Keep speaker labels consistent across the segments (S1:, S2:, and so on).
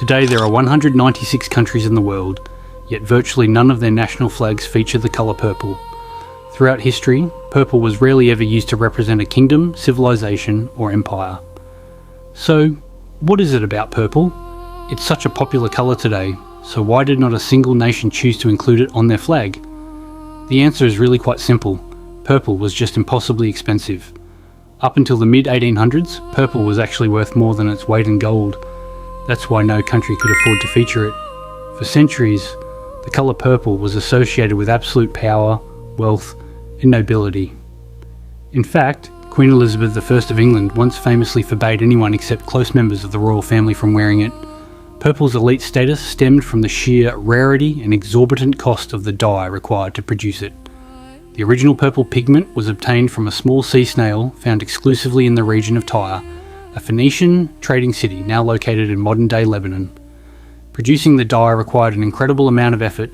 S1: Today there are 196 countries in the world, yet virtually none of their national flags feature the colour purple. Throughout history, purple was rarely ever used to represent a kingdom, civilization, or empire. So, what is it about purple? It's such a popular colour today, so why did not a single nation choose to include it on their flag? The answer is really quite simple. Purple was just impossibly expensive. Up until the mid-1800s, purple was actually worth more than its weight in gold. That's why no country could afford to feature it. For centuries, the colour purple was associated with absolute power, wealth, and nobility. In fact, Queen Elizabeth I of England once famously forbade anyone except close members of the royal family from wearing it. Purple's elite status stemmed from the sheer rarity and exorbitant cost of the dye required to produce it. The original purple pigment was obtained from a small sea snail found exclusively in the region of Tyre, a Phoenician trading city now located in modern-day Lebanon. Producing the dye required an incredible amount of effort.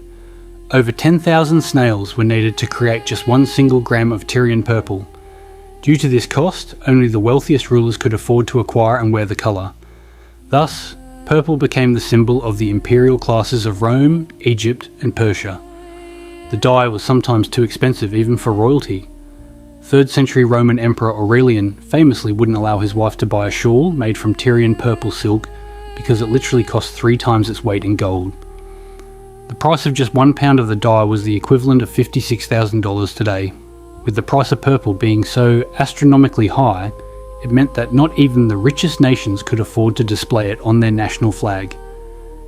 S1: Over 10,000 snails were needed to create just 1 single gram of Tyrian purple. Due to this cost, only the wealthiest rulers could afford to acquire and wear the colour. Thus, purple became the symbol of the imperial classes of Rome, Egypt, and Persia. The dye was sometimes too expensive even for royalty. 3rd century Roman Emperor Aurelian famously wouldn't allow his wife to buy a shawl made from Tyrian purple silk because it literally cost 3 times its weight in gold. The price of just £1 of the dye was the equivalent of $56,000 today. With the price of purple being so astronomically high, it meant that not even the richest nations could afford to display it on their national flag.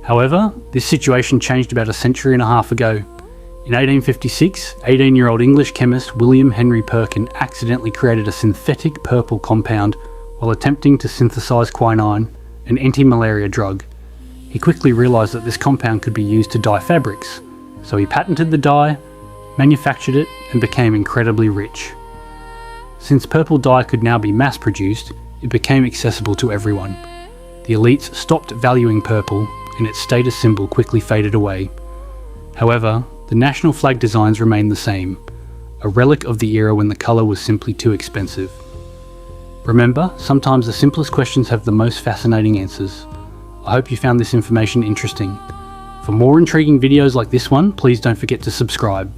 S1: However, this situation changed about a century and a half ago. In 1856, 18-year-old English chemist William Henry Perkin accidentally created a synthetic purple compound while attempting to synthesize quinine, an anti-malaria drug. He quickly realised that this compound could be used to dye fabrics, so he patented the dye, manufactured it, and became incredibly rich. Since purple dye could now be mass-produced, it became accessible to everyone. The elites stopped valuing purple, and its status symbol quickly faded away. However, the national flag designs remain the same, a relic of the era when the colour was simply too expensive. Remember, sometimes the simplest questions have the most fascinating answers. I hope you found this information interesting. For more intriguing videos like this one, please don't forget to subscribe.